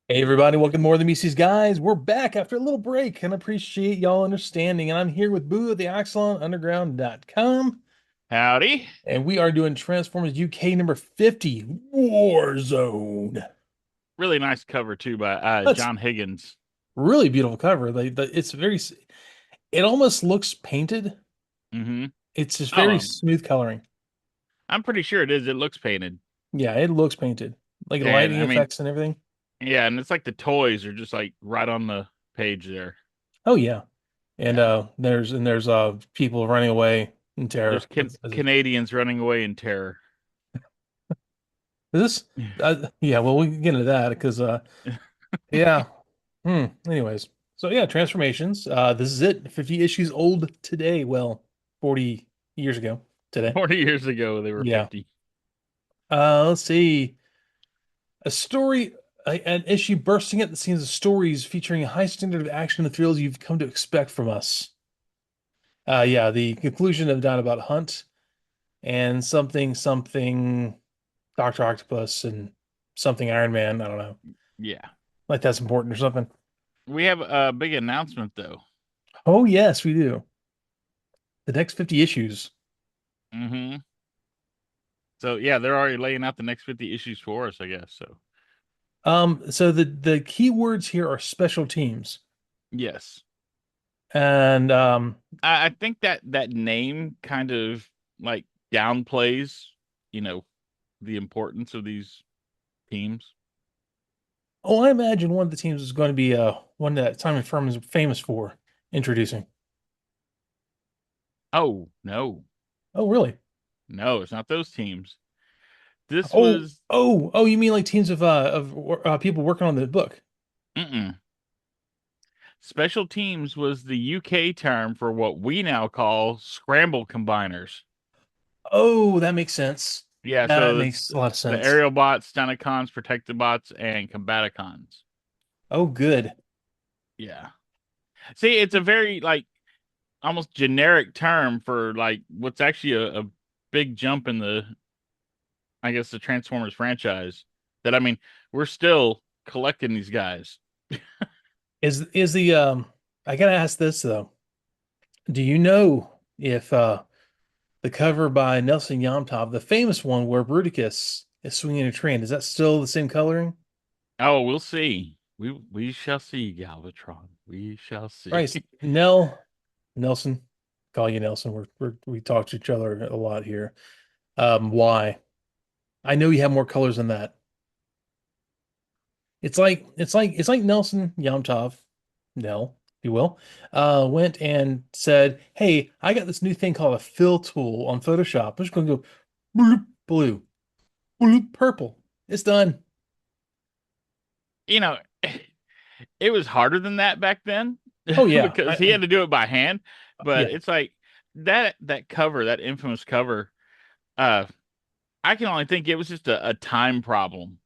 Hey everybody, welcome to Morethanmeetstheseguys. We're back after a little break and appreciate y'all understanding. And I'm here with Boo at the AxelonUnderground.com. Howdy. And we are doing Transformers UK number 50, Warzone. Really nice cover too by That's John Higgins. really beautiful cover. It almost looks painted. hmm It's just Oh, very smooth coloring. I'm pretty sure it is. It looks painted. Yeah, it looks painted. Like the And lighting I mean, effects and everything. yeah, and it's like the toys are just like right on the page there. Oh yeah. And Yeah. there's people running away in There's terror. Canadians running away in terror. Is this yeah, well we can get into that because yeah. Anyways, so yeah, transformations. This is it. 50 issues old today. Well, 40 years ago today. 40 years ago, they were Yeah. 50. Let's see. A story, an issue bursting at the seams of stories featuring a high standard of action and thrills you've come to expect from us. Yeah, the conclusion of Dinobot Hunt and something Dr. Octopus and something Iron Man. I don't know. Yeah. Like that's important or something. We have a big announcement though. Oh yes, we do. The next 50 issues. hmm So yeah, they're already laying out the next 50 issues for us, I guess. So So the key words here are special teams. yes. And I think that name kind of like downplays, you know, the importance of these teams. oh, I imagine one of the teams is going to be one that Simon Furman is famous for introducing. Oh, no. Oh, really? No, it's not those teams. This Oh, was you mean like teams of people working on the book? mm-mm. Special teams was the UK term for what we now call scramble combiners. Oh, that makes sense. Yeah, That so it's makes a lot of the sense. aerial bots, Stunticons, Protectobots, and Combaticons. Oh, good. Yeah. See, it's a very like almost generic term for like what's actually a big jump in the I guess the Transformers franchise. That I mean, we're still collecting these guys. Is the I gotta ask this though. Do you know if the cover by Nelson Yomtov, the famous one where Bruticus is swinging a train, is that still the same coloring? Oh, we'll see. We shall see, Galvatron. We shall see. Right. Nelson, call you Nelson. We talk to each other a lot here. Why? I know you have more colors than that. It's like Nelson Yomtov, Nell, if you will, went and said, "Hey, I got this new thing called a fill tool on Photoshop. I'm just gonna go bloop, blue, bloop, purple. It's done." You know, it was harder than that back then Oh yeah, because he had to do it by hand. But yeah. it's like that cover, that infamous cover. Uh, I can only think it was just a time problem.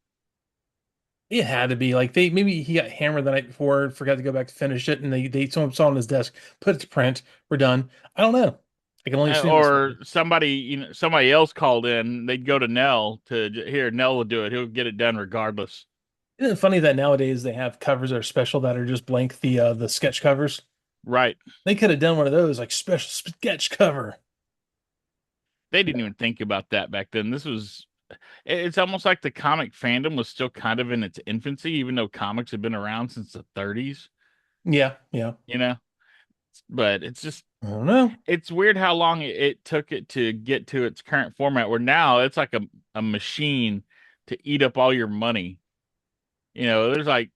It had to be like they maybe he got hammered the night before, forgot to go back to finish it, and they someone saw it on his desk, put it to print, we're done. I don't know. I can only assume it's Or somebody, somebody else called in. They'd go to Nell to here. Nell will do it. He'll get it done regardless. isn't it funny that nowadays they have covers that are special that are just blank the sketch covers. Right. They could have done one of those like special sketch cover. They didn't even think about that back then. This was it's almost like the comic fandom was still kind of in its infancy, even though comics have been around since the 30s, Yeah, yeah. you know? But it's just, I don't know. it's weird how long it took it to get to its current format, where now it's like a machine to eat up all your money. There's like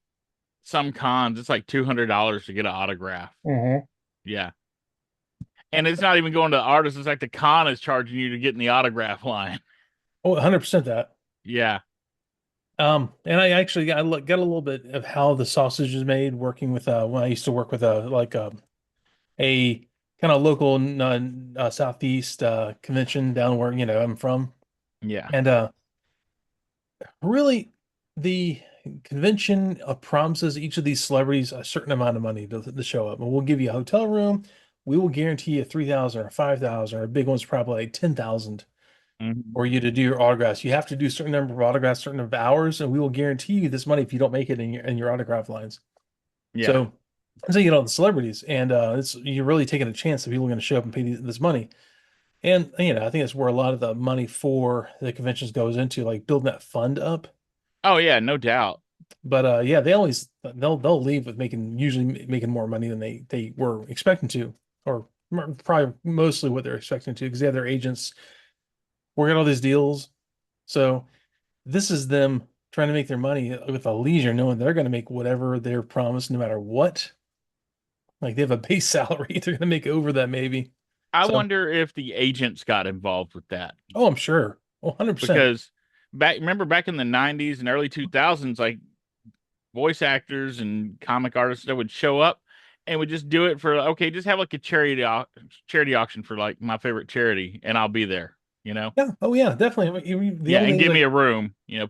some cons, it's like $200 to get an autograph. Hmm. Yeah. And it's not even going to the artist, it's like the con is charging you to get in the autograph line. Oh, 100% that. Yeah. And I actually got a little bit of how the sausage is made working with when I used to work with a kind of local southeast convention down where I'm from. Yeah. And really the convention promises each of these celebrities a certain amount of money to show up. And we'll give you a hotel room. We will guarantee you 3,000 or 5,000, or a big one's probably like 10,000. Hmm. or you to do your autographs. You have to do a certain number of autographs, certain number of hours, and we will guarantee you this money if you don't make it in your autograph lines. Yeah. So you know the celebrities, and it's you're really taking a chance that people are going to show up and pay this money. And you know, I think that's where a lot of the money for the conventions goes into, like building that fund up. Oh yeah, no doubt. But yeah, they'll leave with usually making more money than they were expecting to, or probably mostly what they're expecting to, because they have their agents working all these deals. So this is them trying to make their money with a leisure, knowing they're going to make whatever they're promised, no matter what. Like they have a base salary, they're going to make over that maybe. I So, wonder if the agents got involved with that oh, I'm sure, 100%. because remember back in the 90s and early 2000s, like voice actors and comic artists that would show up and would just do it for okay, just have like a charity auction for like my favorite charity and I'll be there, you know? Yeah, oh yeah, definitely. The Yeah, only and thing give me like, a room, yeah,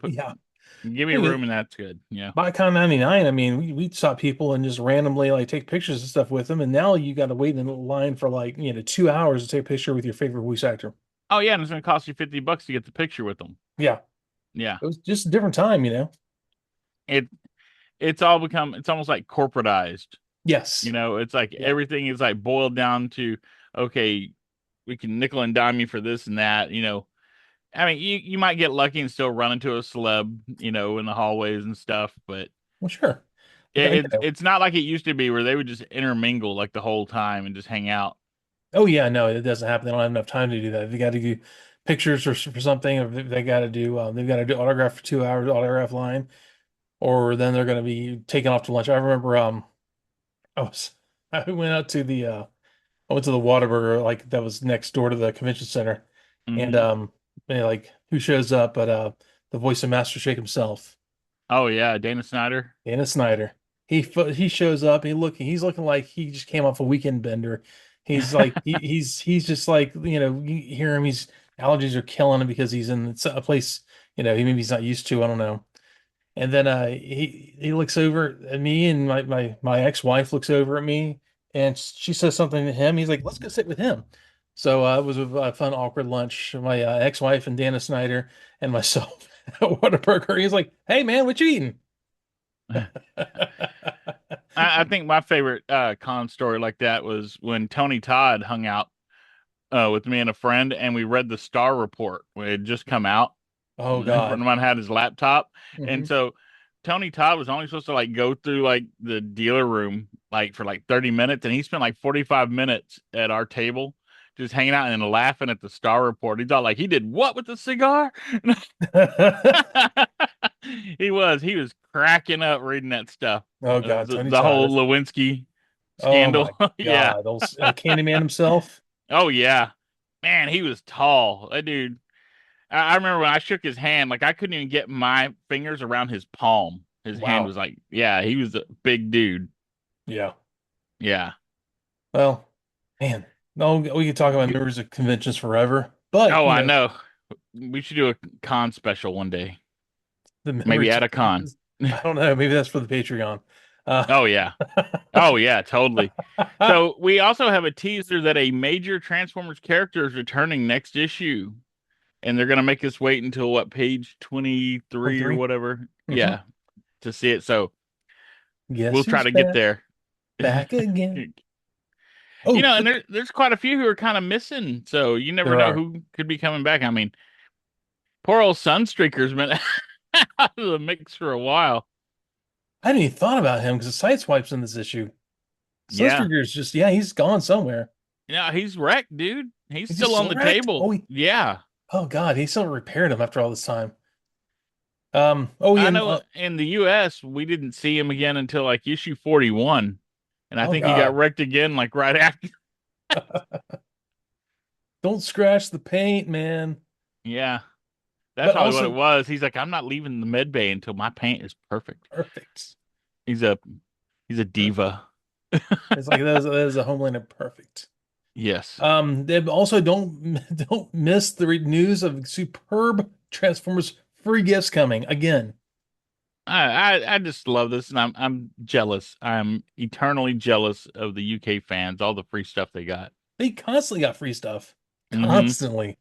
give me I a mean, room and that's good. Yeah. by Con 99, I mean, we saw people and just randomly like take pictures and stuff with them, and now you got to wait in line for like 2 hours to take a picture with your favorite voice actor. Oh yeah, and it's gonna cost you $50 to get the picture with them. Yeah, Yeah. it was just a different time. It it's almost like corporatized. You Yes. know, it's like Yeah. everything is like boiled down to okay, we can nickel and dime you for this and that, you know. I mean, you might get lucky and still run into a celeb, you know, in the hallways and stuff, but Well, sure. it's it's not like it used to be where they would just intermingle like the whole time and just hang out. Oh yeah, no, it doesn't happen. They don't have enough time to do that. They got to do pictures for something, or they got to do they've got to do autograph for 2 hours, autograph line, or then they're going to be taken off to lunch. I remember I was I went out to the I went to the Whataburger like that was next door to the convention center, and Hmm. like who shows up but the voice of Master Shake himself, Oh yeah, Dana Snyder. Dana Snyder. He shows up. He's looking like he just came off a weekend bender. He's like he's just like you hear him. He's allergies are killing him because he's in a place he maybe he's not used to. I don't know. And then he looks over at me, and my ex-wife looks over at me, and she says something to him. He's like, "Let's go sit with him." So it was a fun, awkward lunch. My ex-wife and Dana Snyder and myself at Whataburger. He's like, "Hey man, what you eating?" I think my favorite con story like that was when Tony Todd hung out with me and a friend, and we read the Star Report when it had just come out. Oh And a friend God. of mine had his laptop, Hmm. and so Tony Todd was only supposed to like go through like the dealer room like for like 30 minutes, and he spent like 45 minutes at our table just hanging out and laughing at the Star Report. He thought like he did what with the cigar? He was cracking up reading that stuff. Oh God, Tony The Todd. whole Lewinsky Oh scandal. my Yeah. God, those Candyman himself. Oh yeah. Man, he was tall. That dude. I remember when I shook his hand, like I couldn't even get my fingers around his palm. His hand Wow. was like, yeah, he was a big dude. Yeah. Yeah. Well, man, no, we could talk about members of conventions forever, but Oh, I know. We should do a con special one day. the Maybe memories at of a con. conventions. I don't know. Maybe that's for the Patreon. Uh, Oh yeah. Oh yeah, totally. So we also have a teaser that a major Transformers character is returning next issue. And they're gonna make us wait until what, page 23 or 23. whatever. Hmm. Yeah, to see it. So we'll Guess try who's to get back? there. Back again. You Oh, know, and there's quite a few who are kind of missing, so you never there know are. who could be coming back. I mean, poor old Sunstreaker's been out of the mix for a while. I hadn't even thought about him because the Sideswipe's in this issue. Yeah. Sunstreaker's just, yeah, he's gone somewhere. Yeah, he's wrecked, dude. He's Is he still on still the wrecked? table. Yeah. Oh God, he still repaired him after all this time. Oh yeah, I know in the US we didn't see him again until like issue 41. And I oh think he got God. wrecked again like right after. Don't scratch the paint, man. Yeah. That's But probably what it also was. He's like, I'm not leaving the med bay until my paint is perfect. perfect. He's a he's a Perfect. diva. It's like that is a Homelander perfect. Yes. They also don't don't miss the news of superb Transformers free gifts coming again. I just love this, and I'm jealous. I'm eternally jealous of the UK fans, all the free stuff they got. They constantly got free stuff. Hmm. Constantly.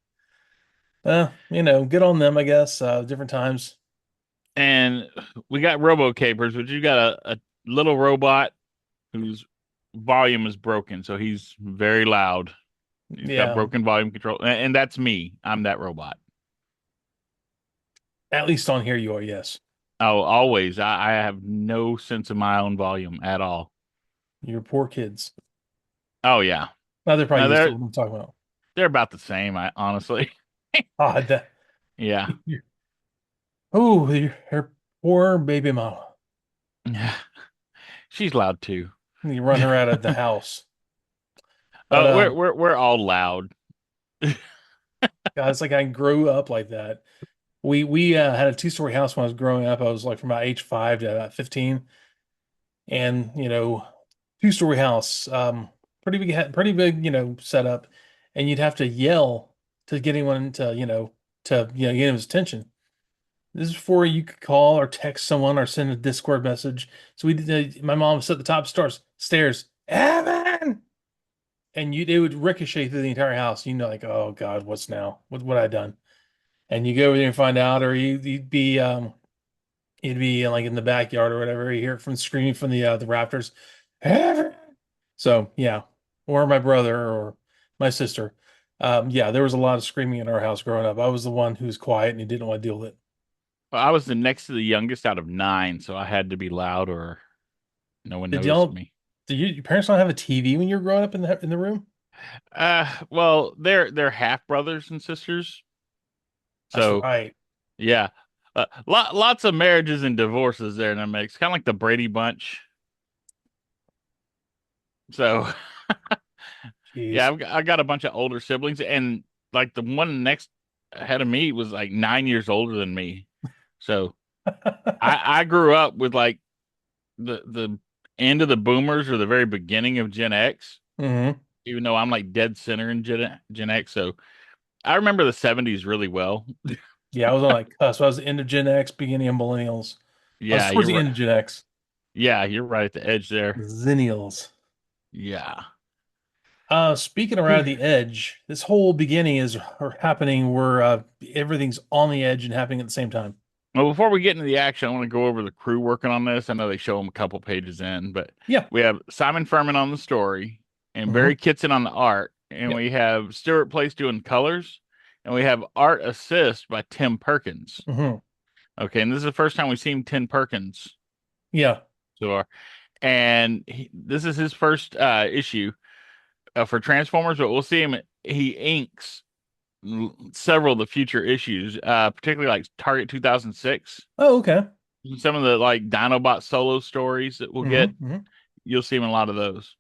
Good on them, I guess. Different times. And we got Robo Capers, which you got a little robot whose volume is broken, so he's very loud. He's got Yeah, broken volume control, and that's me. I'm that robot. at least on here you are, yes. Oh, always. I have no sense of my own volume at all. You're poor kids. Oh yeah. Now they're probably No, used to what I'm talking about. they're about the same, I honestly. Ah, that. Yeah. Oh, your poor baby mama. She's loud too. You run her out of the house. But We're all loud. God, it's like I grew up like that. We had a two-story house when I was growing up. I was like from about age 5 to about 15, and two-story house, pretty big, setup, and you'd have to yell to get anyone to get his attention. This is before you could call or text someone or send a Discord message. So we did. My mom was at the top stairs, Evan, and it would ricochet through the entire house. Like, oh God, what's now? What I done? And you go over there and find out, or you'd be like in the backyard or whatever. You hear it from screaming from the rafters. So yeah, or my brother or my sister. Yeah, there was a lot of screaming in our house growing up. I was the one who was quiet and he didn't want to deal with it. Well, I was the next to the youngest out of nine, so I had to be loud or no one Did noticed y'all? me. Did your parents not have a TV when you were growing up in the room? Well, they're half brothers and sisters, That's so right. yeah. Lots of marriages and divorces there in the mix, kind of like the Brady Bunch. So yeah, Jeez. I got a bunch of older siblings, and like the one next ahead of me was like 9 years older than me. So I grew up with like the end of the boomers or the very beginning of Gen X, hmm even though I'm like dead center in Gen X. So I remember the 70s really well. Yeah, I was on like cusp. I was the end of Gen X, beginning of millennials. I was Yeah, towards you're the right. end of Gen X. Yeah, you're right at the edge there. Zennials. Yeah. Speaking around the edge, this whole beginning is happening where everything's on the edge and happening at the same time. Well, before we get into the action, I want to go over the crew working on this. I know they show them a couple pages in, but Yeah. we have Simon Furman on the story and hmm Barry Kitson on the art, and Yep. we have Stuart Place doing colors, and we have art assist by Tim Perkins. hmm Okay, and this is the first time we've seen Tim Perkins Yeah. so far, and this is his first issue for Transformers, but we'll see him. He inks several of the future issues, particularly like Target 2006. Oh, okay. Some of the like Dinobot solo stories that we'll get, hmm you'll see him in a lot of those.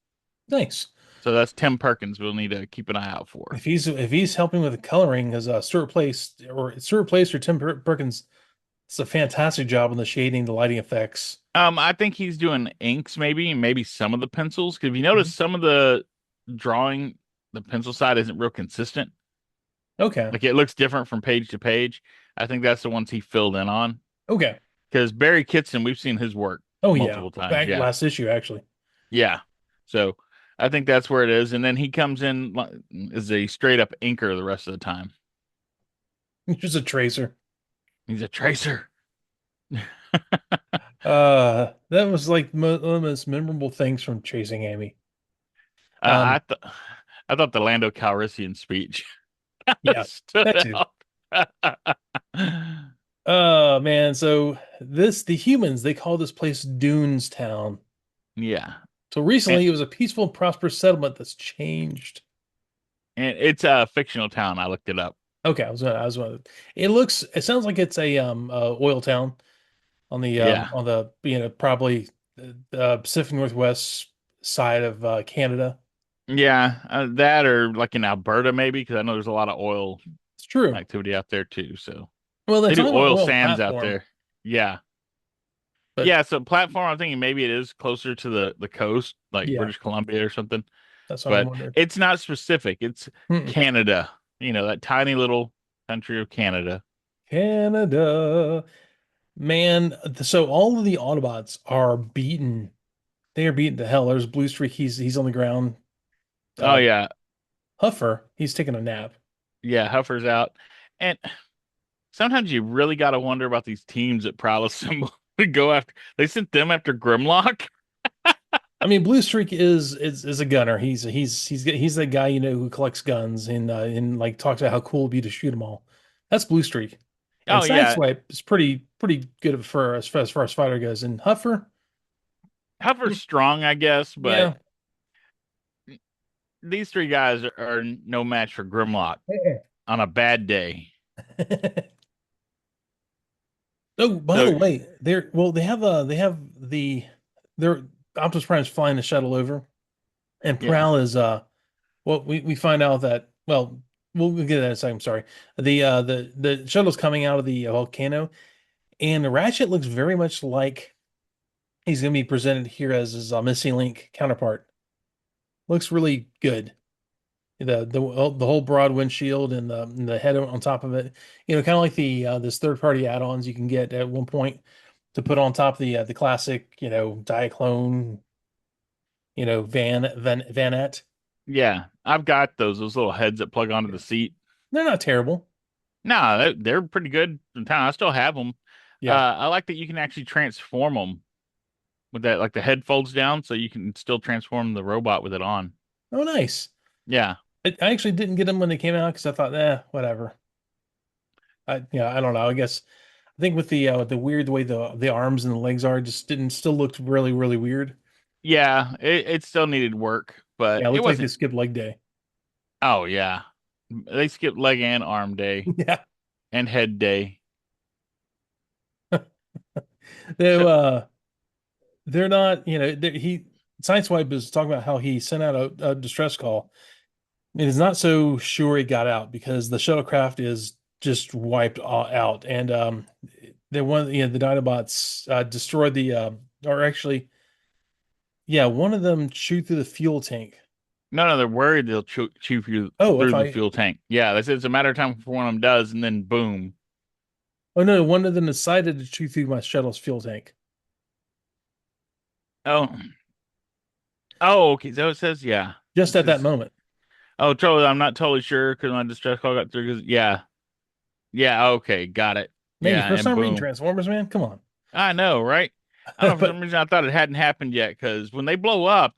Nice. So that's Tim Perkins we'll need to keep an eye out for. If he's helping with the coloring, as Stuart Place or Perkins, it's a fantastic job on the shading, the lighting effects. I think he's doing inks maybe, and maybe some of the pencils. Because if you notice, Mhm. some of the drawing, the pencil side isn't real consistent. Okay. Like it looks different from page to page. I think that's the ones he filled in on. Okay. Because Barry Kitson, we've seen his work Oh yeah. multiple times. Back Yeah, last issue actually. yeah. So I think that's where it is. And then he comes in as a straight up inker the rest of the time. Just a tracer. He's a tracer. That was like one of the most memorable things from Chasing Amy. I Um, th I thought the Lando Calrissian speech yeah, stood that too. out. Man, so the humans, they call this place Dunes Town. Yeah, So and recently it was a peaceful and prosperous settlement that's changed. and it's a fictional town. I looked it up. Okay, it sounds like it's a oil town on the Yeah, probably the Pacific Northwest side of Canada. yeah, that or like in Alberta maybe because I know there's a lot of oil It's true. activity out there too. So Well, they're they do talking about oil oil sands out platform, there. Yeah, but yeah. So platform, I'm thinking maybe it is closer to the coast, like yeah, British Columbia or something. that's what I'm But wondering. it's not specific. It's Hmm. Canada. That tiny little country of Canada. Canada. Man, so all of the Autobots are beaten. They are beaten to hell. There's Blue Streak. He's on the ground. Oh Uh, yeah, Huffer. He's taking a nap. yeah. Huffer's out, And sometimes you really got to wonder about these teams that Prowl assemble to go after. They sent them after Grimlock. I mean, Blue Streak is a gunner. He's the guy who collects guns and like talks about how cool it'd be to shoot them all. That's Blue Streak. And Oh yeah, Sideswipe is pretty good for as far as fighter goes. And Huffer, Hover's strong, I guess, but yeah. these three guys are no match for Grimlock on a bad day. Oh, by So the way, they have their Optimus Prime's flying the shuttle over, and yeah, Prowl is well we find out that we'll get that in a second. I'm sorry. The shuttle's coming out of the volcano, and Ratchet looks very much like he's going to be presented here as his Missing Link counterpart. Looks really good. The whole broad windshield and the head on top of it, kind of like the this third party add-ons you can get at one point to put on top of the classic, Diaclone, Vanette. yeah, I've got those little heads that plug onto Yeah. the seat. They're not terrible. Nah, they're pretty good in town. I still have them. Yeah. I like that you can actually transform them with that, like the head folds down, so you can still transform the robot with it on. Oh, nice. Yeah, I actually didn't get them when they came out because I thought, whatever. I don't know. I think with the weird way the arms and the legs are, just didn't still looked really really weird. yeah, it still needed work, but Yeah, it it looked like they wasn't. skipped leg day. Oh yeah, they skipped leg and arm day Yeah. and head day. They So they're not, he Sideswipe is talking about how he sent out a distress call. It is not so sure he got out because the shuttlecraft is just wiped out, and the Dinobots destroyed or actually, yeah, one of them chewed through the fuel tank. no, they're worried they'll chew Oh, if through the I fuel tank. Yeah, they said it's a matter of time before one of them does, and then boom. oh no, one of them decided to chew through my shuttle's fuel tank Oh, oh, okay. So it says yeah. just It at that says moment. oh, totally. I'm not totally sure because my distress call got through. Because yeah, yeah, okay, got it. Man, you Yeah, first and time reading boom. Transformers, man? Come on. I know, right? I don't know for some But reason I thought it hadn't happened yet because when they blow up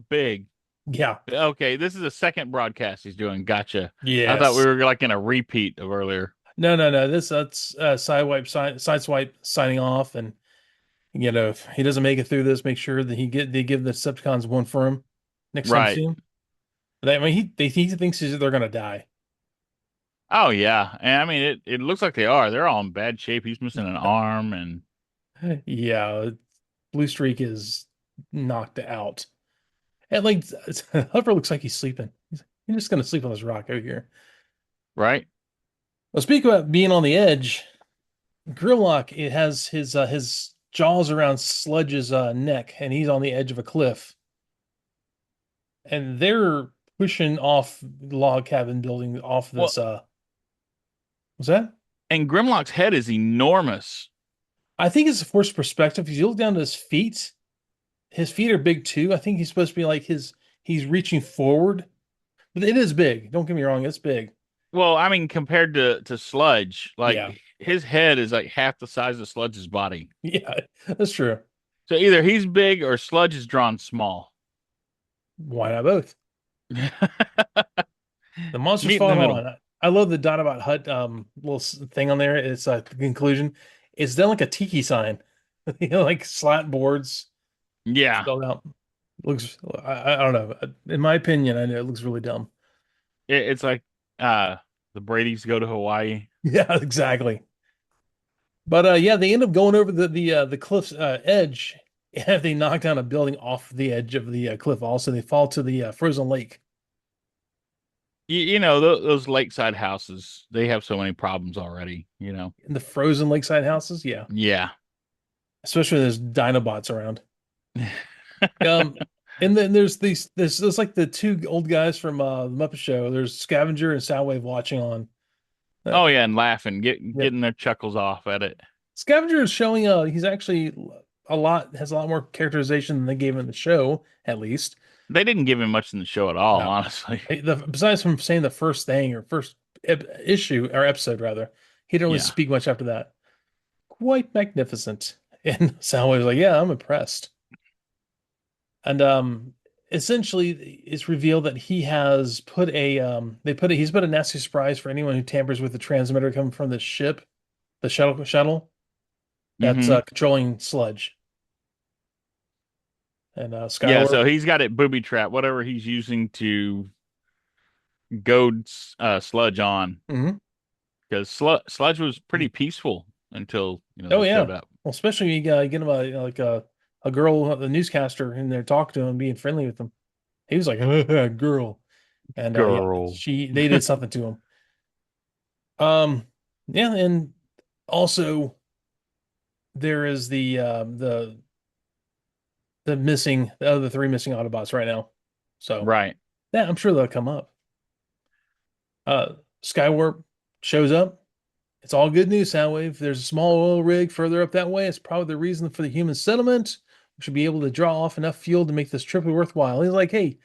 big. yeah, Okay, this is a second broadcast he's doing. Gotcha. I thought we yes. were like in a repeat of earlier. No, no, no. That's Sideswipe signing off, and if he doesn't make it through this, make sure that they give the Decepticons one for him next time you Right. see him. I mean, he thinks they're gonna die. Oh yeah, and I mean it looks like they are. They're all in bad shape. He's missing an arm, and Yeah, Blue Streak is knocked out, and like Huffer looks like he's sleeping. He's just gonna sleep on this rock over here. right. Well, speak about being on the edge. Grimlock, it has his jaws around Sludge's neck, and he's on the edge of a cliff. And they're pushing off the log cabin building off Well, this. Was that? and Grimlock's head is enormous. I think it's a forced perspective. If you look down to his feet are big too. I think he's supposed to be like he's reaching forward, but it is big. Don't get me wrong, it's big. Well, I mean compared to Sludge, Yeah, like his head is like half the size of Sludge's body. yeah, that's true. So either he's big or Sludge is drawn small. Why not both? The monsters Meet in fought the middle. on. I love the Dinobot Hut little thing on there. It's the conclusion. It's done like a tiki sign, like slat boards Yeah, spelled out. Looks I don't know. In my opinion, I know it looks really dumb. it's like uh the Brady's go to Hawaii. Yeah, exactly. But yeah, they end up going over the cliff's edge, and they knock down a building off the edge of the cliff. Also, they fall to the frozen lake. You know those lakeside houses, they have so many problems already. In the frozen lakeside houses, yeah, Yeah. especially when there's Dinobots around. Um, and then there's like the two old guys from the Muppet Show. There's Scavenger and Soundwave watching on. Uh, Oh yeah, and laughing, yeah, getting their chuckles off at it. Scavenger is showing he's actually has a lot more characterization than they gave him in the show, at least. They didn't give him much in the show at all, No. honestly. Besides from saying the first thing or first issue or episode rather. He didn't really Yeah. speak much after that. Quite magnificent. And Soundwave was like, "Yeah, I'm impressed." And essentially, it's revealed that he has put a he's put a nasty surprise for anyone who tampers with the transmitter coming from the ship, the shuttle that's Hmm. controlling Sludge and Yeah, Skywarp. so he's got it booby trap, whatever he's using to goad Sludge on, Hmm. because Sludge was pretty peaceful until Oh they yeah, showed up. well, especially when you get him like a girl, a newscaster in there talking to him, being friendly with him. He was like, "Girl," and yeah, Girl. they did something to him. Um, yeah, and also there is the other three missing Autobots right now. So Right. yeah, I'm sure they'll come up. Skywarp shows up. It's all good news, Soundwave. There's a small oil rig further up that way. It's probably the reason for the human settlement. We should be able to draw off enough fuel to make this trip worthwhile. He's like, hey,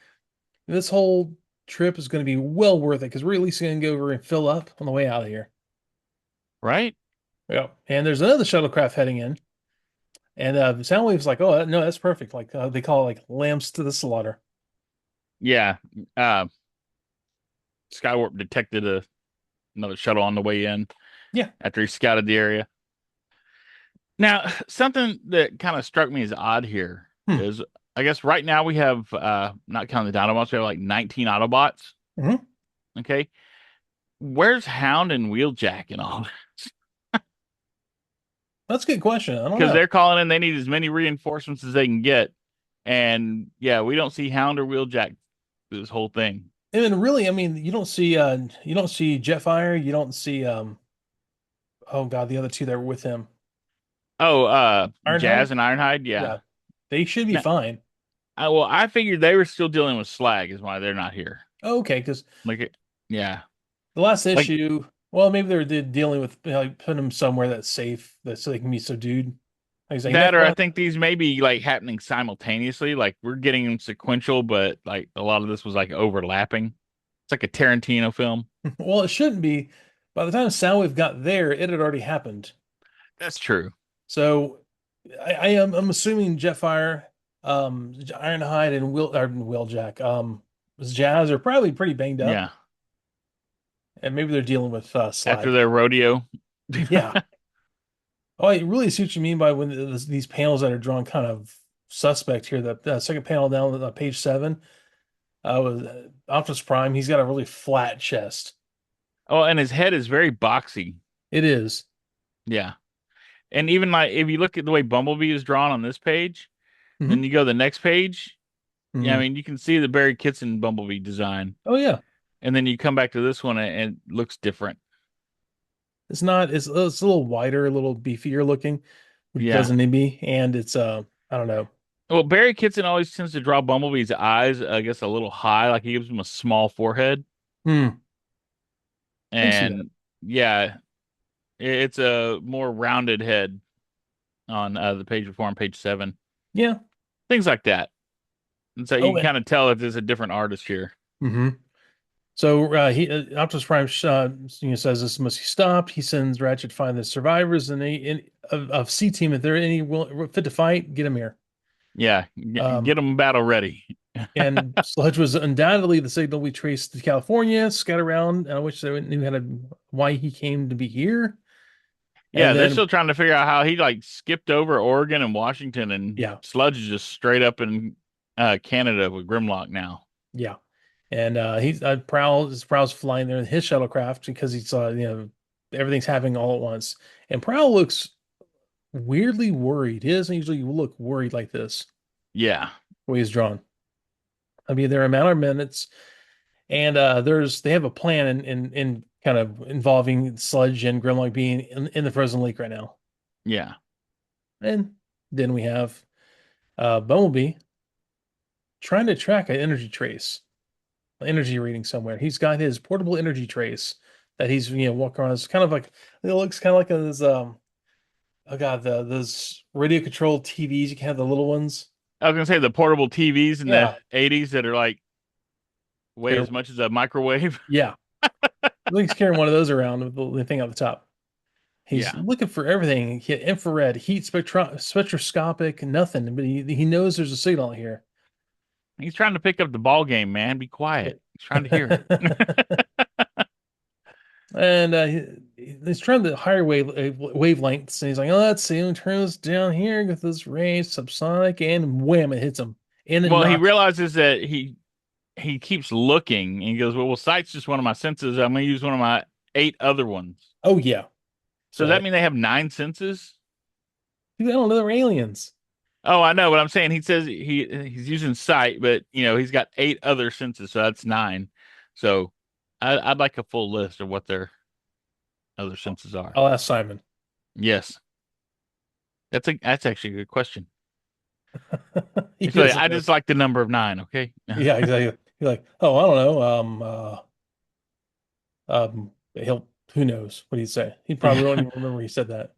this whole trip is going to be well worth it because we're at least going to go over and fill up on the way out of here. Right? Yeah. And there's another shuttlecraft heading in. And Soundwave's like, oh, no, that's perfect. Like they call it like lambs to the slaughter. Yeah. Uh Skywarp detected another shuttle on the way in Yeah. after he scouted the area. Now, something that kind of struck me as odd here Hmm. is, I guess right now we have, not counting the Dinobots, we have like 19 Autobots. Hmm. Okay. Where's Hound and Wheeljack and all? That's a good question. I don't Because know. they're calling in, they need as many reinforcements as they can get. And yeah, we don't see Hound or Wheeljack through this whole thing. And then really, I mean, you don't see Jetfire, you don't see oh God, the other two that were with him. Oh, Ironhide? Jazz and Ironhide, yeah. Yeah. They should be Now, fine. well, I figured they were still dealing with Slag, is why they're not here. Oh, okay, because Like, yeah, the last like issue, well, maybe they're dealing with like putting them somewhere that's safe, that so they can be subdued. Like he's like, that, next or I one. think these may be like happening simultaneously. Like we're getting them sequential, but like a lot of this was like overlapping. It's like a Tarantino film. Well, it shouldn't be. By the time Soundwave got there, it had already happened. That's true. So I'm assuming Jetfire, Ironhide, and Wheeljack, Jazz are probably pretty banged up, Yeah. and maybe they're dealing with After Slag. their rodeo. Yeah. Oh, I really see what you mean by when these panels that are drawn kind of suspect here. The second panel down on page 7, was Optimus Prime. He's got a really flat chest. Oh, and his head is very boxy. It is. Yeah. And even like if you look at the way Bumblebee is drawn on this page, then Hmm. you go to the next page. Yeah, I Hmm. mean you can see the Barry Kitson Bumblebee design. Oh yeah, And then you come back to this one and it looks different. it's not. It's a little wider, a little beefier looking, which it Yeah. doesn't need to be, and it's I don't know. Well, Barry Kitson always tends to draw Bumblebee's eyes, I guess, a little high, like he gives him a small forehead. Hmm. I can see that. And yeah, it's a more rounded head on the page before on page 7. Yeah. Things like that. And so you Oh, can and kind of tell if there's a different artist here. hmm so Optimus Prime says this must be stopped. He sends Ratchet to find the survivors and of C Team. If they're any fit to fight, get them here. Yeah, Um, get them battle ready. and Sludge was undoubtedly the signal we traced to California, scout around, which they knew why he came to be here. And Yeah, they're then, still trying to figure out how he like skipped over Oregon and Washington, and yeah, Sludge is just straight up in Canada with Grimlock now. yeah. And he's Prowl's flying there in his shuttlecraft because he saw, everything's happening all at once. And Prowl looks weirdly worried. He doesn't usually look worried like this, Yeah, the way he's drawn. I mean, they're a matter of minutes, and they have a plan in kind of involving Sludge and Grimlock being in the frozen lake right now. yeah, And then we have Bumblebee trying to track an energy trace, an energy reading somewhere. He's got his portable energy trace that he's walking around. It's kind of like it looks kind of like those oh god, those radio controlled TVs. You can have the little ones. I was gonna say the portable TVs in the Yeah, '80s that are like weigh they're as much as a microwave. yeah. He's carrying one of those around with the thing at the top. He's Yeah. looking for everything. He had infrared, heat spectroscopic, nothing. But he knows there's a signal here. He's trying to pick up the ball game, man. Be quiet. He's trying to hear it. And he's trying the higher wavelengths, and he's like, "Oh, let's see." And turns down here, get this range, subsonic, and wham! It hits him, and it Well, he knocks. realizes that he keeps looking and he goes, well, sight's just one of my senses. I'm going to use one of my 8 other ones. Oh yeah. So does So that mean they have 9 senses? I don't know, they're aliens. Oh, I know what I'm saying. He says he's using sight, but he's got 8 other senses, so that's 9. So I'd like a full list of what their other senses are. I'll ask Simon. Yes, that's actually a good question. He So doesn't I know. just like the number of 9. Okay. Yeah, exactly. You're like, oh, I don't know. He'll who knows what he'd say. He probably won't even remember he said that.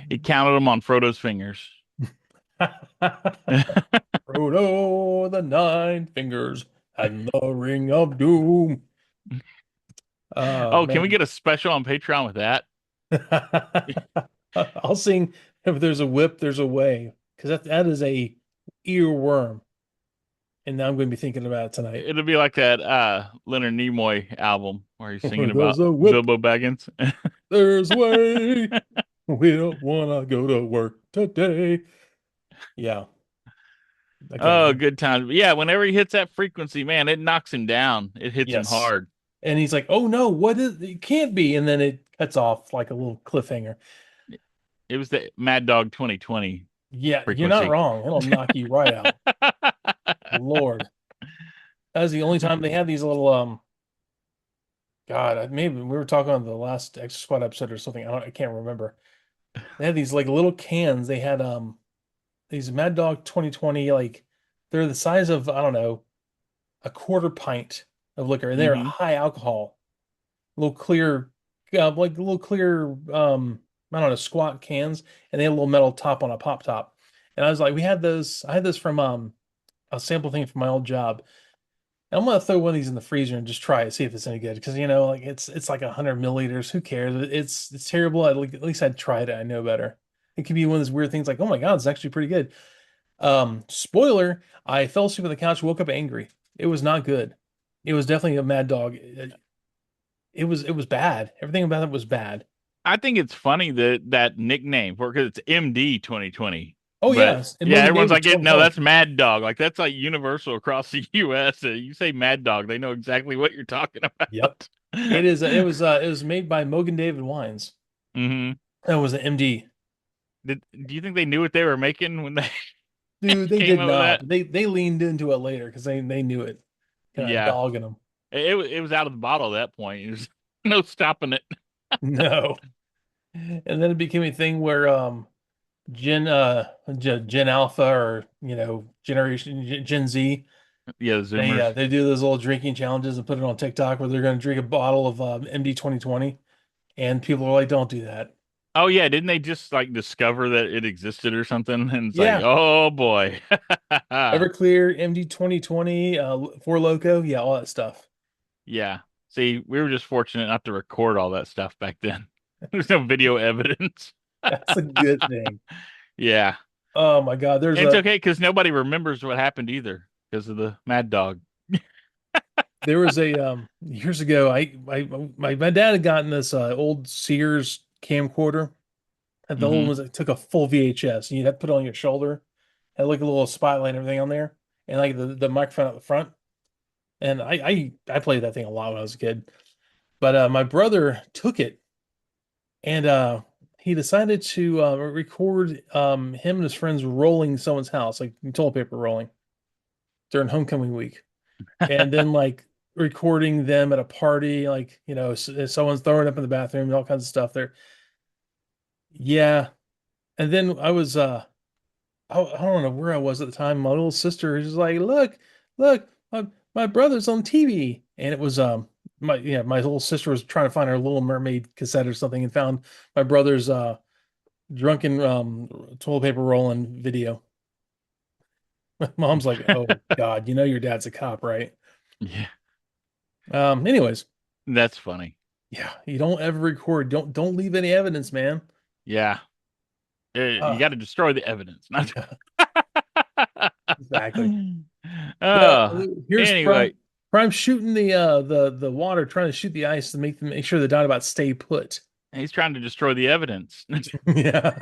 He counted them on Frodo's fingers. Frodo, the nine fingers, and the ring of doom. Oh Oh, can we man. get a special on Patreon with that? I'll sing if there's a whip, there's a way. Because that is a earworm. And now I'm going to be thinking about it tonight. It'll be like that Leonard Nimoy album where he's singing There's about a whip, Bilbo Baggins. there's a way. We don't want to go to work today. Yeah. Okay. Oh, good times. Yeah, whenever he hits that frequency, man, it knocks him down. It hits him Yes. hard. And he's like, oh no, what is it? Can't be. And then it cuts off like a little cliffhanger. It was the Mad Dog 2020 Yeah, you're not frequency. wrong. It'll knock you right out. Lord. That was the only time they had these little God, maybe we were talking on the last Extra Squad episode or something. I can't remember. They had these like little cans. They had these Mad Dog 2020, like they're the size of, I don't know, a quarter pint of liquor. And they're Hmm. high alcohol, little clear, like little clear, I don't know, squat cans, and they had a little metal top on a pop top. And I was like, we had those. I had this from a sample thing from my old job. And I'm gonna throw one of these in the freezer and just try it, see if it's any good. Because like it's like 100 milliliters. Who cares? It's terrible. At least I'd tried it. I know better. It could be one of those weird things like, oh my God, it's actually pretty good. Spoiler, I fell asleep on the couch, woke up angry. It was not good. It was definitely a mad dog. It was bad. Everything about it was bad. I think it's funny that nickname for because it's MD 2020. Oh But yes, and yeah, Mogan everyone's David like, told no, himself. that's Mad Dog. Like that's like universal across the US. You say Mad Dog, they know exactly what you're talking Yep. about. It is. It was made by Mogan David Wines. Hmm. That was an MD. Do you think they knew what they were making when they Dude, they came did up with not. that? But they leaned into it later because they knew it. Kind of Yeah, dogging them. it was out of the bottle at that point. There's no stopping it. No. And then it became a thing where Gen Alpha or Gen Z, Yeah, Zoomers. they do those little drinking challenges and put it on TikTok where they're going to drink a bottle of MD 2020, and people are like, "Don't do that." Oh yeah, didn't they just like discover that it existed or something? And it's like, Yeah, oh boy. Everclear, MD 2020, Four Loco, yeah, all that stuff. Yeah. See, we were just fortunate not to record all that stuff back then. There's no video evidence. That's a good thing. Yeah. Oh my God, And it's okay because nobody remembers what happened either because of the Mad Dog. there was a years ago. My dad had gotten this old Sears camcorder. And the old Hmm. ones that took a full VHS, and you'd have to put it on your shoulder, had like a little spotlight and everything on there, and like the microphone at the front. And I played that thing a lot when I was a kid. But my brother took it, and he decided to record him and his friends rolling someone's house, like toilet paper rolling during homecoming week, and then like recording them at a party, like someone's throwing up in the bathroom and all kinds of stuff there. Yeah, and then I don't know where I was at the time. My little sister is just like, look, my brother's on TV. And it was my little sister was trying to find her Little Mermaid cassette or something and found my brother's drunken toilet paper rolling video. My mom's like, "Oh God, your dad's a cop, right?" Yeah. Anyways, That's funny. Yeah, you don't ever record. Don't leave any evidence, man. Yeah. You Uh, got to destroy the evidence. Not yeah, exactly. Yeah, uh, here's anyway, Prime shooting the water, trying to shoot the ice to make sure the Dinobots stay put. he's trying to destroy the evidence. Yeah,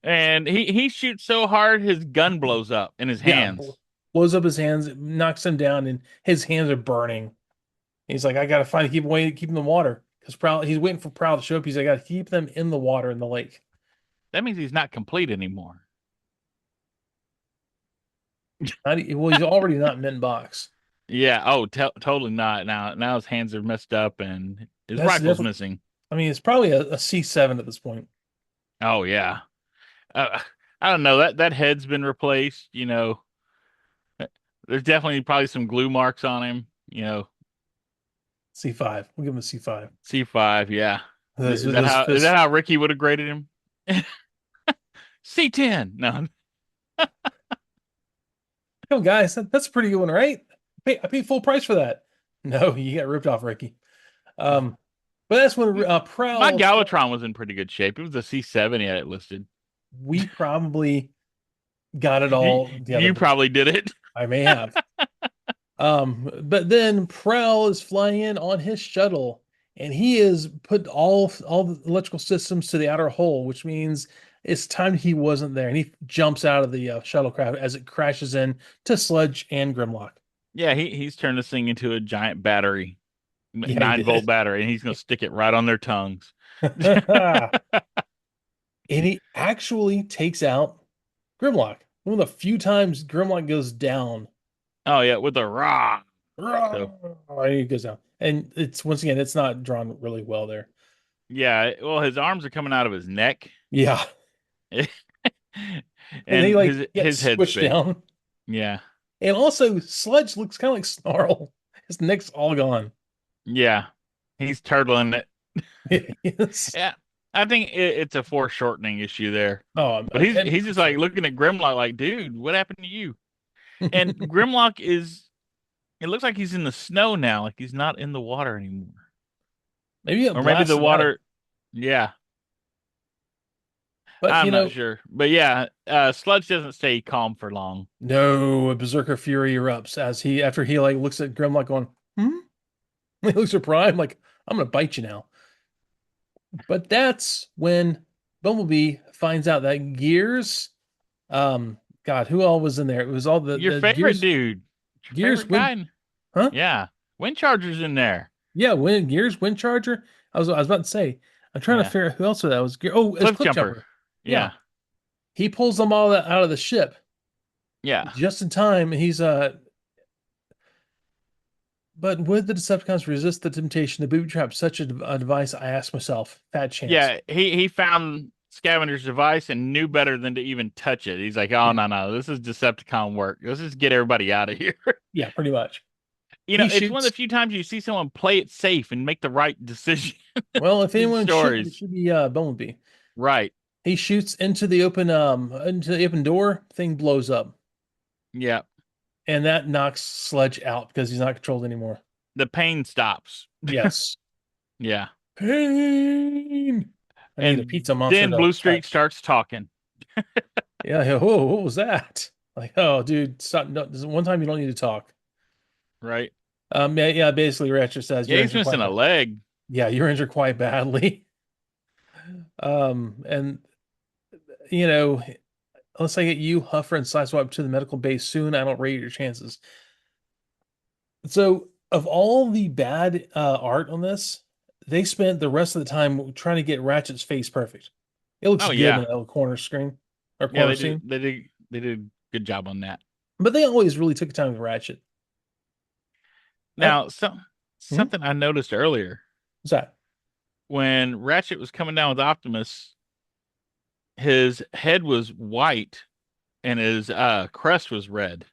And he shoots so hard his gun blows up in his yeah. hands. Blows up his hands, knocks him down, and his hands are burning. He's like, I gotta find keep away, keep them in the water because Prowl. He's waiting for Prowl to show up. He's like, I gotta keep them in the water in the lake. That means he's not complete anymore. Well, he's already not mint box. Yeah, oh, totally not. Now his hands are messed up and his That's rifle's definitely. missing. I mean, it's probably a C7 at this point. Oh yeah. Uh, I don't know. That head's been replaced, you know. There's definitely probably some glue marks on him, you know. C5. We'll give him a C5. C5, yeah. With those Is that fists. how Ricky would have graded him? C10. No. Come on, guys, that's a pretty good one, right? I paid full price for that. No, you got ripped off, Ricky. Um, but that's when My Prowl. Galvatron was in pretty good shape. It was a C7 he had it listed. We probably got it You, all together, you but probably did it. I may have. But then Prowl is flying in on his shuttle, and he is put all the electrical systems to the outer hull, which means it's time he wasn't there, and he jumps out of the shuttlecraft as it crashes in to Sludge and Grimlock. Yeah, he's turned this thing into a giant battery, Yeah, he 9 volt did. battery, and he's gonna stick it right on their tongues. And he actually takes out Grimlock. One of the few times Grimlock goes down. Oh yeah, with a raw. So And he goes down. And it's once again, it's not drawn really well there. yeah, well his arms are coming out of his neck, Yeah. And he and like his gets head's squished big. down. Yeah, And also Sludge looks kind of like Snarl. His neck's all gone. yeah, he's turtling it. Yes. Yeah, I think it's a foreshortening issue there. Oh, But and he's for just like sure. looking at Grimlock like, dude, what happened to you? And Grimlock is it looks like he's in the snow now, like he's not in the water anymore. Maybe it Or maybe the blasted out. water, yeah, But I'm not sure. But yeah, Sludge doesn't stay calm for long. no, a Berserker Fury erupts as he after he like looks at Grimlock going, hmm? He looks at Prime like, I'm gonna bite you now. But that's when Bumblebee finds out that Gears, God, who all was in there? It was all Your the favorite dude, your Gears favorite Wind, guy, huh? yeah, Wind Charger's in there. Yeah, Gears Wind Charger. I was about to say, I'm trying to Yeah, figure out who else that was. Oh, it's Cliff Cliff Jumper. Jumper. Yeah, Yeah, he pulls them all out of the ship yeah, just in time. He's but would the Decepticons resist the temptation to booby trap such a device? I ask myself. Fat chance. yeah. He found Scavenger's device and knew better than to even touch it. He's like, oh Yeah, no, this is Decepticon work. Let's just get everybody out of here. yeah, pretty much. You know, He it's one of the shoots. few times you see someone play it safe and make the right decision. Well, if These anyone should, it stories, should be Bumblebee. right? He shoots into the open door, thing blows up. Yeah, And that knocks Sledge out because he's not controlled anymore. the pain stops. Yes. Yeah, Pain. I need a and pizza monster then to Blue Streak touch. starts talking. Yeah, yeah, whoa, what was that? Like, oh dude, stop. No, this is one time you don't need to talk. Right? Yeah, yeah, basically Ratchet says Yeah, you're he's injured missing quite a bad. leg. Yeah, you're injured quite badly. And you know, unless I get you, Huffer, and Sideswipe to the medical base soon, I don't rate your chances. So, of all the bad art on this, they spent the rest of the time trying to get Ratchet's face perfect. It looks Oh good in yeah, the corner screen or yeah. corner scene, They did a good job on that. but they always really took time with Ratchet. Uh, Now, hmm? something I noticed earlier What's that? when Ratchet was coming down with Optimus, his head was white and his crest was red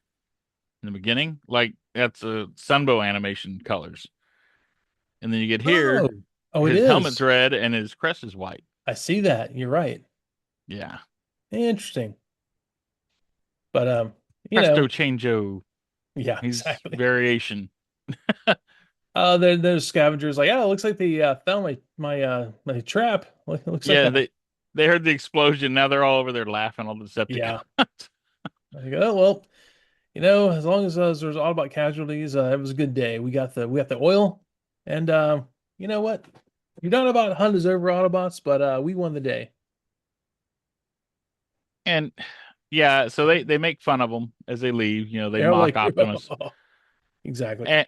in the beginning. Like that's a Sunbow animation colors. And then you get Oh, here, oh, it his helmet's is. red and his crest is white. I see that. You're right. Yeah. Interesting. But you Presto know, changeo. yeah, He's exactly. variation. There's scavengers like, oh, it looks like they found my trap. Looks like Yeah, that. they heard the explosion. Now they're all over there laughing, all the Yeah. Decepticons. I go, oh, well, as long as there's Autobot casualties, it was a good day. We got the oil, and you know what? Your Dinobot hunt is over, Autobots, but we won the day. And yeah, so they make fun of them as they leave. They They're mock like, Optimus exactly.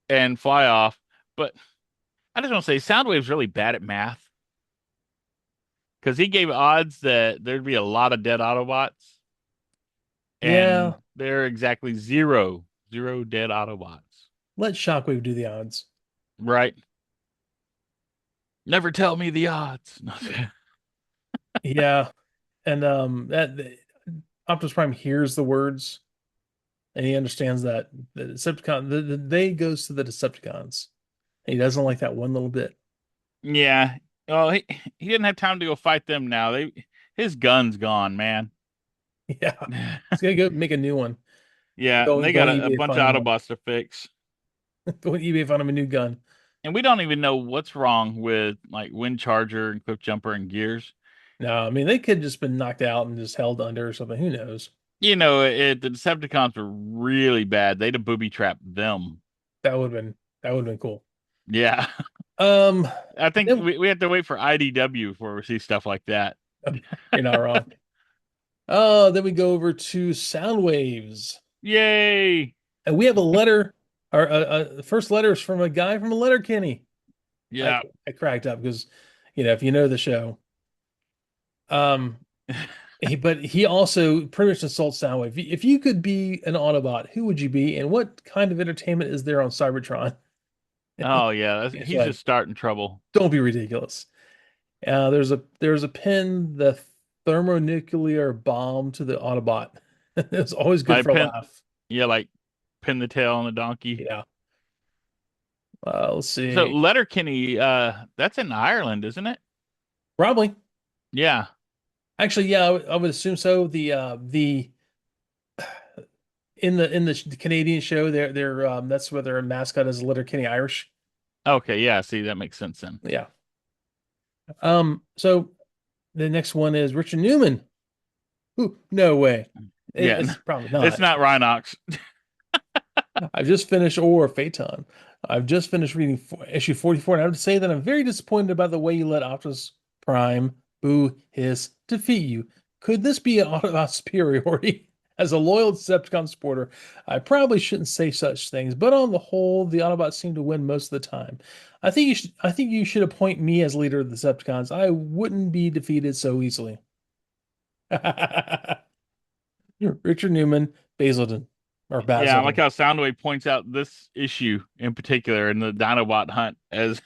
and fly off. But I just want to say, Soundwave's really bad at math because he gave odds that there'd be a lot of dead Autobots, and Yeah, there are exactly zero dead Autobots. let Shockwave do the odds. Right? Never tell me the odds. Yeah, and Optimus Prime hears the words, and he understands that the Decepticon, the day goes to the Decepticons. And he doesn't like that one little bit. Yeah. Well, he didn't have time to go fight them now. His gun's gone, man. Yeah, he's gonna go make a new one. Yeah, and they Go got on a eBay and bunch find of him one. Autobots to fix. Go on eBay and find him a new gun. And we don't even know what's wrong with like Wind Charger and Cliff Jumper and Gears. No, I mean they could have just been knocked out and just held under or something. Who knows? The Decepticons were really bad. They'd have booby trapped them. That would have been cool. Yeah. Um, I think then, we have to wait for IDW before we see stuff like that. you're not wrong. Oh, then we go over to Soundwaves, Yay. and we have a letter. Our the first letter is from a guy from a Letterkenny. I Yeah. I cracked up because, if you know the show, um, but he also pretty much insults Soundwave. If you could be an Autobot, who would you be, and what kind of entertainment is there on Cybertron? Oh yeah, It's he's just like, starting trouble. don't be ridiculous. There's a pin, the thermonuclear bomb to the Autobot. It's always good Like for a pin laugh. yeah, like pin the tail on the donkey. Yeah. Let's So see. Letterkenny, that's in Ireland, isn't it? Probably. Yeah. Actually, yeah, I would assume so. The in the Canadian show, they're that's where their mascot is Letterkenny Irish. Okay, yeah, see, that makes sense then. Yeah. So the next one is Richard Newman. Ooh, no way. Yeah, It's probably it's not. not Rhinox. I've just finished Or Phaeton. I've just finished reading issue 44, and I have to say that I'm very disappointed about the way you let Optimus Prime, Boo, Hiss defeat you. Could this be an Autobot superiority? As a loyal Decepticon supporter, I probably shouldn't say such things, but on the whole, the Autobots seem to win most of the time. I think you should appoint me as leader of the Decepticons. I wouldn't be defeated so easily. Richard Newman, Basildon, or Yeah, I like Basildon. how Soundwave points out this issue in particular in the Dinobot Hunt as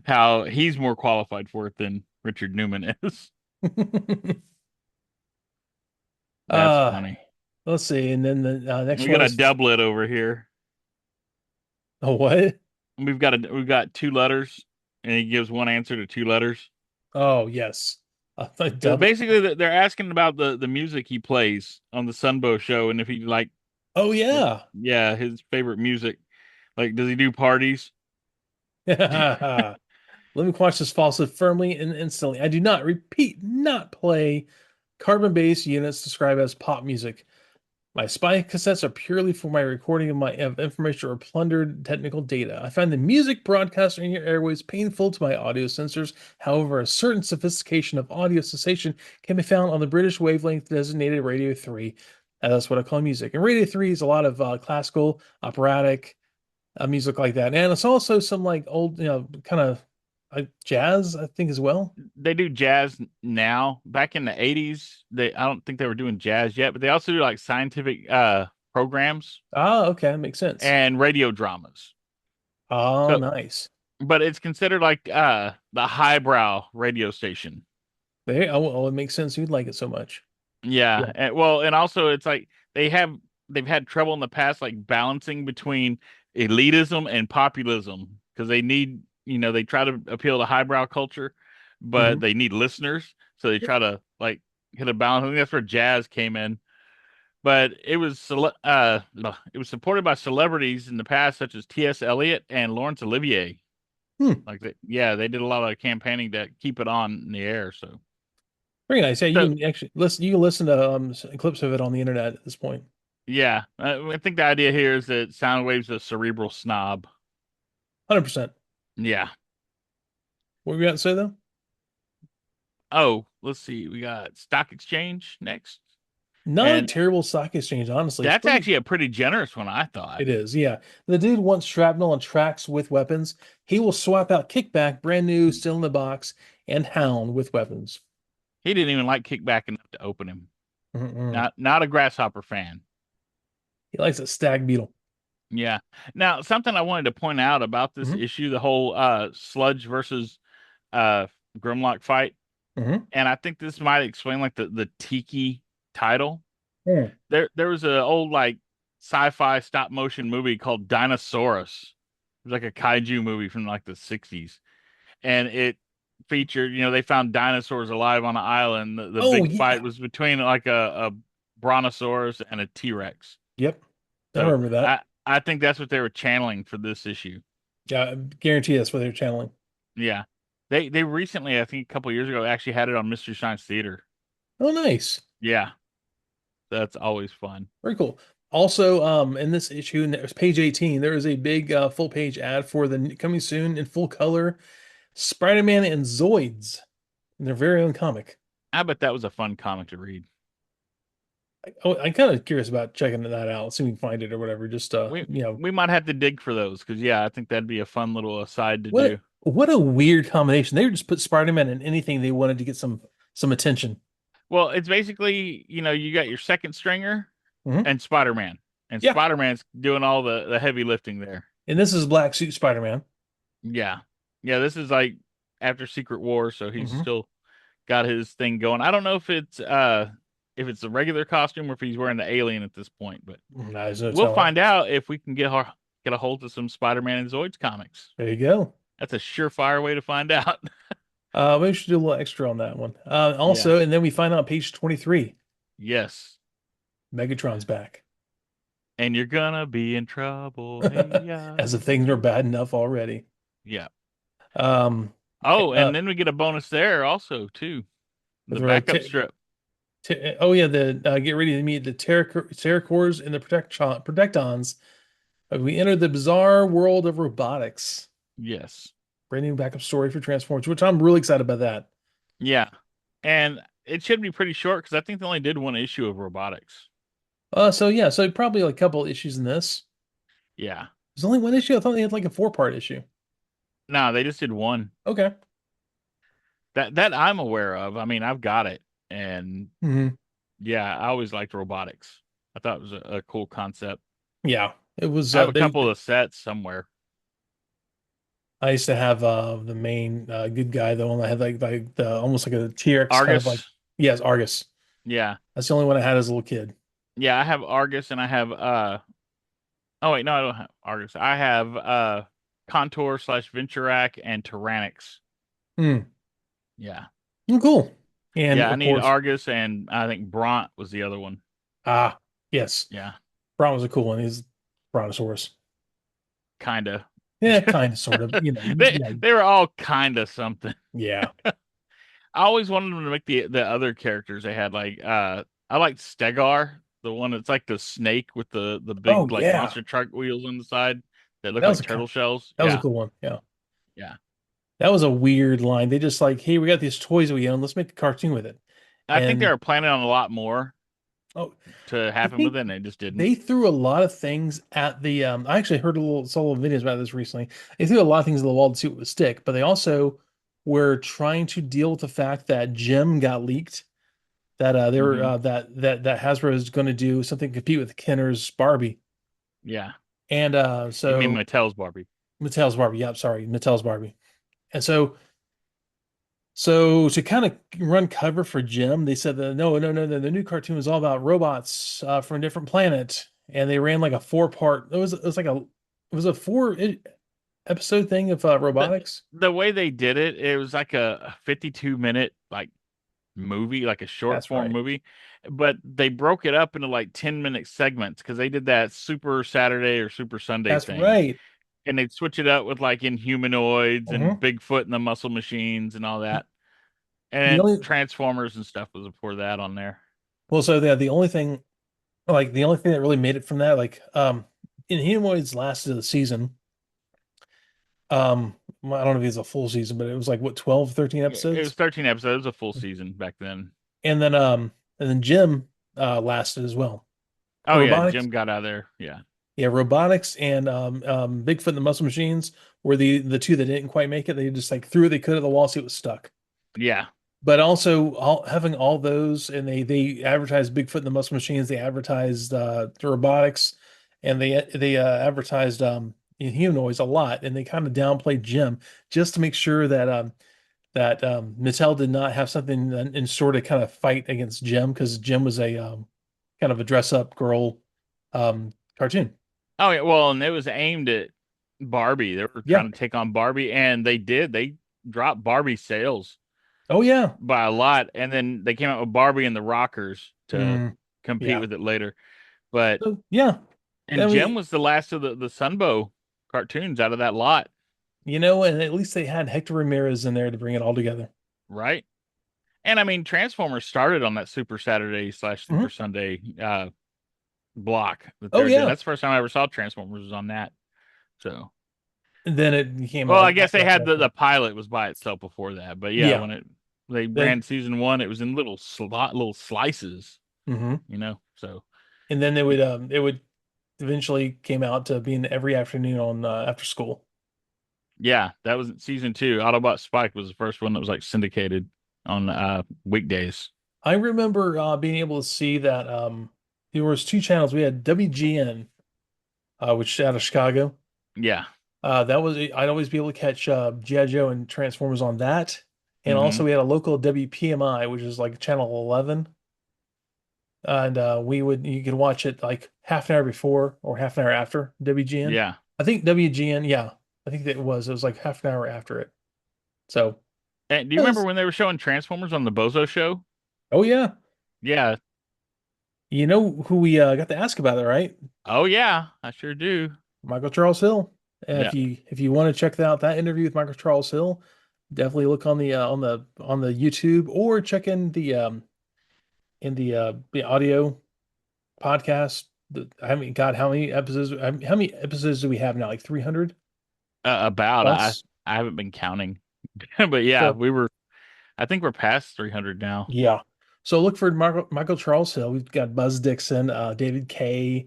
how he's more qualified for it than Richard Newman is. That's Uh, funny. let's see. And then the next We one got a is, doublet over here. oh, what? We've got two letters, and he gives one answer to two letters. Oh, yes. Because Double. basically they're asking about the music he plays on the Sunbow show, and if he like, Oh, yeah. yeah, his favorite music. Like, does he do parties? Let me quash this falsehood firmly and instantly. I do not, repeat, not play carbon-based units described as pop music. My spy cassettes are purely for my recording of information or plundered technical data. I find the music broadcast in your airways painful to my audio sensors. However, a certain sophistication of audio cessation can be found on the British wavelength designated Radio 3. That's what I call music. And Radio 3 is a lot of classical, operatic music like that. And it's also some like old, kind of like jazz, I think, as well. They do jazz now. Back in the 80s, I don't think they were doing jazz yet, but they also do like scientific programs Ah, okay, that makes sense. and radio dramas. Oh, So, nice. but it's considered like the highbrow radio station. Oh, it makes sense you'd like it so much. Yeah. Yeah. And also it's like they've had trouble in the past like balancing between elitism and populism because they try to appeal to highbrow culture, but Hmm. they need listeners, so they try to like hit a balance. I think that's where jazz came in but it was supported by celebrities in the past, such as T.S. Eliot and Laurence Olivier. Hmm. Yeah, they did a lot of campaigning to keep it on in the air. So, Very nice. Yeah, you so can actually listen. You can listen to clips of it on the internet at this point. yeah, I think the idea here is that Soundwave's a cerebral snob. 100%. Yeah. What were you got to say though? Oh, let's see. We got Stock Exchange next, Not a and terrible stock exchange, honestly. It's that's pretty. actually a pretty generous one, I thought. It is, yeah. The dude wants shrapnel and tracks with weapons. He will swap out Kickback, brand new, still in the box, and Hound with weapons. He didn't even like Kickback enough to open him. Mm-mm. Not a Grasshopper fan. He likes a stag beetle. Yeah. Now, something I wanted to point out about this Hmm. issue, the whole Sludge versus uh Grimlock fight, Hmm. and I think this might explain like the Tiki title. Mm. There was a old like sci-fi stop motion movie called Dinosaurus. It was like a kaiju movie from like the 60s. And it featured, they found dinosaurs alive on an island. The Oh big fight yeah. was between like a brontosaurus and a T-Rex. Yep. I So remember that. I think that's what they were channeling for this issue. Yeah, I guarantee that's what they're channeling. Yeah. They recently, I think a couple years ago, actually had it on Mystery Science Theater. Oh, nice. Yeah, that's always fun. Very cool. Also, in this issue, and there's page 18, there is a big full page ad for the coming soon in full color Spider-Man and Zoids in their very own comic. I bet that was a fun comic to read. I'm kind of curious about checking that out. See if we can find it or whatever. Just We might have to dig for those because yeah, I think that'd be a fun little aside to what do. what a weird combination. They would just put Spider-Man in anything they wanted to get some attention. Well, it's basically, you got your second stringer Hmm. and Spider-Man. And Yeah, Spider-Man's doing all the heavy lifting there. and this is Black Suit Spider-Man. Yeah. Yeah, this is like after Secret War, so he's Hmm. still got his thing going. I don't know if it's a regular costume or if he's wearing the alien at this point, but There's no we'll telling. find out if we can get a hold of some Spider-Man and Zoids comics. There you go. That's a surefire way to find out. Maybe we should do a little extra on that one. Yeah. Also, and then we find out on page 23, Yes. Megatron's back. And you're gonna be in trouble. Hey, yeah. As if things are bad enough already. Yeah. Um, Oh, uh, and then we get a bonus there also too. The with backup strip. oh yeah, the get ready to meet the Terracors and the Protectons. We enter the bizarre world of robotics. Yes. Brand new backup story for Transformers, which I'm really excited about that. Yeah. And it should be pretty short because I think they only did one issue of robotics. So yeah, so probably like a couple issues in this. Yeah. There's only one issue. I thought they had like a four-part issue. No, they just did one. Okay. That I'm aware of. I mean, I've got it. And Hmm. yeah, I always liked robotics. I thought it was a cool concept. Yeah, it was. I have a couple of sets somewhere. I used to have the main good guy, the one that had like the almost like a T-Rex kind of like. Argus. Yes, Argus. Yeah. That's the only one I had as a little kid. Yeah, I have Argus and I have oh wait, no, I don't have Argus. I have Contour slash Venturac and Tyrannix. Hmm. Yeah. Oh, cool. And Yeah, I of need course, Argus and I think Bront was the other one. yes, Yeah, Braun was a cool one. He's Brontosaurus. kinda. Yeah, kind of, sort of. Yeah, They were all kinda something. yeah. I always wanted them to make the other characters they had like I liked Stegar, the one that's like the snake with the Oh big like yeah, monster truck wheels on the side that look that was like a turtle shells. that was a Yeah. cool one. Yeah, Yeah. that was a weird line. They just like, hey, we got these toys we own. Let's make a cartoon with it. I think they And were planning on a lot more oh, to I happen with think it and they just didn't. they threw a lot of things at the. I actually heard a little saw little videos about this recently. They threw a lot of things at the wall to see what would stick, but they also were trying to deal with the fact that Jim got leaked. That they were Hmm. that Hasbro is going to do something to compete with Kenner's Barbie, Yeah. and You mean so Mattel's Barbie. Mattel's Barbie. Yep, sorry, Mattel's Barbie. And so to kind of run cover for Jim, they said that no, the new cartoon was all about robots from a different planet, and they ran like a four-part. It was a four episode thing of The robotics. the way they did it, it was like a 52 minute like movie, like a short That's form right. movie, but they broke it up into like 10-minute segments because they did that Super Saturday or Super Sunday That's thing. right. And they'd switch it up with like Inhumanoids and Hmm. Bigfoot and the Muscle Machines and all that. The And only Transformers and stuff was before that on there. well, so the only thing the only thing that really made it from that, in Humanoids lasted the season. Well, I don't know if it's a full season, but it was like what 12, 13 It was episodes. 13 episodes. It was a full season back then. And then Jim lasted as well. Oh yeah, Robotics, Jim got out of there. Yeah. yeah, robotics and Bigfoot and the Muscle Machines were the two that didn't quite make it. They just like threw what they could at the wall, see it was stuck. Yeah. But also having all those, and they advertised Bigfoot and the Muscle Machines, they advertised the robotics, and they advertised humanoids a lot, and they kind of downplayed Jim just to make sure that Mattel did not have something in store to kind of fight against Jim because Jim was a kind of a dress up girl cartoon. Oh yeah. Well, and it was aimed at Barbie. They were Yeah. trying to take on Barbie, and they did. They dropped Barbie sales Oh yeah. by a lot, and then they came out with Barbie and the Rockers to Mm, compete yeah. with it later. But So yeah. and I Jim mean, was the last of the Sunbow cartoons out of that lot, and at least they had Hector Ramirez in there to bring it all together. right? And I mean, Transformers started on that Super Saturday slash Hmm. Super Sunday block that they Oh were doing. yeah. That's the first time I ever saw Transformers was on that. So, And then it became well, a I guess they backlash had after. the pilot was by itself before that, but yeah, Yeah. when it they Then ran season one, it was in little slices, hmm So and then it would eventually came out to being every afternoon on after school. yeah, that was season two. Autobot Spike was the first one that was like syndicated on weekdays. I remember being able to see that there was two channels. We had WGN, which is out of Chicago. Yeah. That was I'd always be able to catch G.I. Joe and Transformers on that. And Hmm. also we had a local WPMI, which is like channel 11. And you could watch it like half an hour before or half an hour after WGN. Yeah. I think WGN, yeah, I think that it was like half an hour after it. So And do you it remember was, when they were showing Transformers on the Bozo show? oh yeah. Yeah. You know who we got to ask about it, right? Oh yeah, I sure do. Michael Charles Hill. Yeah. If you want to check out that interview with Michael Charles Hill, definitely look on the YouTube or check in the audio podcast. I mean, God, how many episodes do we have now? Like 300 About plus. I haven't been counting, but yeah, So we were. I think we're past 300 now. yeah. So look for Michael Charles Hill. We've got Buzz Dixon, David Kay,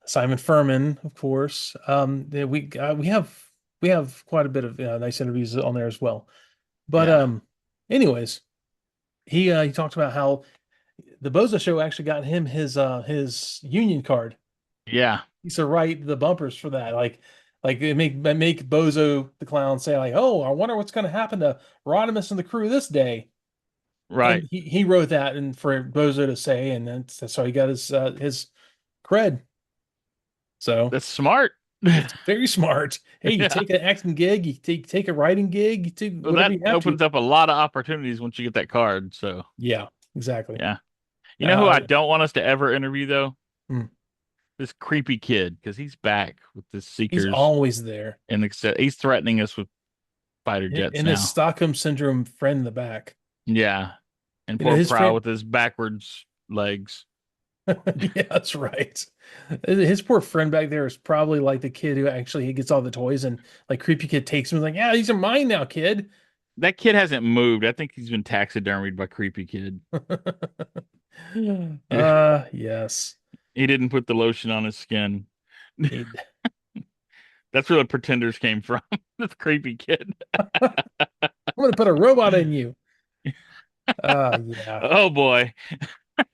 Simon Furman, of course. We have quite a bit of nice interviews on there as well. But Yeah. anyways, he talked about how the Bozo Show actually got him his union card. Yeah. He used to write the bumpers for that, like it make Bozo the clown say like, "Oh, I wonder what's going to happen to Rodimus and the crew this day." Right. And he wrote that and for Bozo to say, and that's how he got his cred. So That's smart. it's very smart. Hey, you Yeah. take an acting gig, you take a writing gig, you take Well, whatever that you have to. opens up a lot of opportunities once you get that card. So, Yeah, exactly. yeah. You know who Uh, I don't want us to ever interview though? hmm. This creepy kid, because he's back with the He's Seekers always there. and he's threatening us with fighter In, jets in his now. Stockholm syndrome friend in the back. Yeah. And You know, poor his Prowl friend. with his backwards legs. Yeah, that's right. His poor friend back there is probably like the kid who actually he gets all the toys and like creepy kid takes him and is like, yeah, these are mine now, kid. That kid hasn't moved. I think he's been taxidermied by creepy kid. Yes. He didn't put the lotion on his skin. He, That's where the pretenders came from. This creepy kid. I'm gonna put a robot in you. Yeah. Oh boy.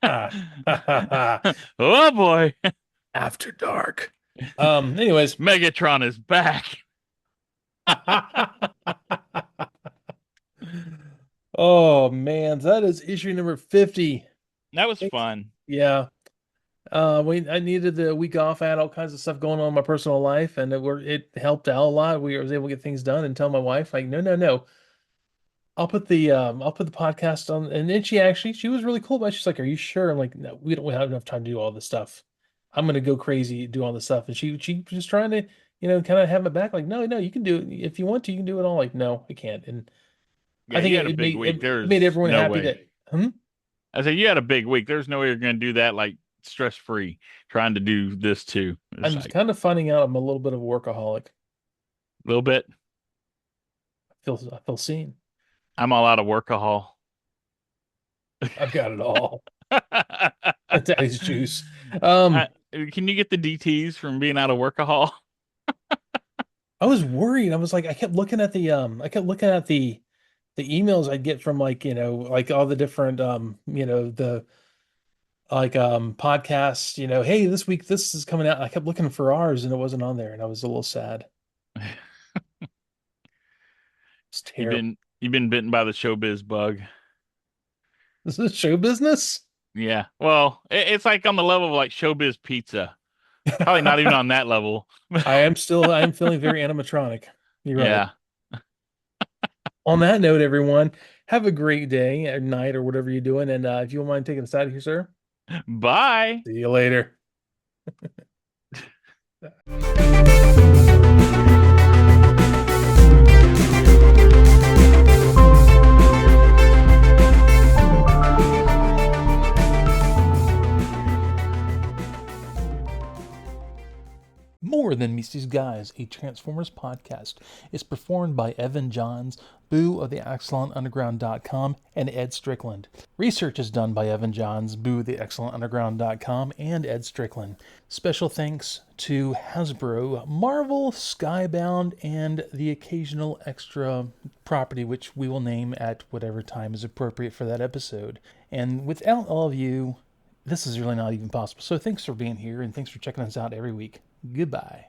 Ah, ha, ha, ha. Oh boy. After dark. Anyways. Megatron is back. Oh man, that is issue number 50. That was Thanks. fun. Yeah. I needed the week off. I had all kinds of stuff going on in my personal life, and it helped out a lot. We was able to get things done and tell my wife, like, no, no, no. I'll put the podcast on, and then she was really cool about it. She's like, "Are you sure?" I'm like, "No, we don't have enough time to do all this stuff. I'm gonna go crazy do all this stuff." And she was just trying to, kind of have my back. Like, no, no, you can do it if you want to. You can do it all. Like, no, I can't. And I Yeah, think you had a big week. it made There's everyone no happy way. that, hmm? I said you had a big week. There's no way you're going to do that like stress free. Trying to do this too. It's I'm like kind of finding out I'm a little bit of a workaholic. a little bit. I feel seen. I'm all out of workahol. I've got it all. Daddy's juice. Um, Can you get the DTS from being out of workahol? I was worried. I was like, I kept looking at the emails I'd get from like, like all the different the like podcasts, hey, this week this is coming out. I kept looking for ours and it wasn't on there, and I was a little sad. It's terrible. You've been bitten by the showbiz bug. This is show business. Yeah. Well, it's like on the level of like showbiz pizza. Probably not even on that level. I am feeling very animatronic. You're right. Yeah. On that note, everyone, have a great day or night or whatever you're doing. And if you don't mind taking us out of here, sir, Bye. see you later. More Than Meets These Guys, a Transformers podcast, is performed by Evan Johns, Boo of the AxelonUnderground.com, and Ed Strickland. Research is done by Evan Johns, Boo of the AxelonUnderground.com, and Ed Strickland. Special thanks to Hasbro, Marvel, Skybound, and the occasional extra property, which we will name at whatever time is appropriate for that episode. And without all of you, this is really not even possible. So thanks for being here, and thanks for checking us out every week. Goodbye.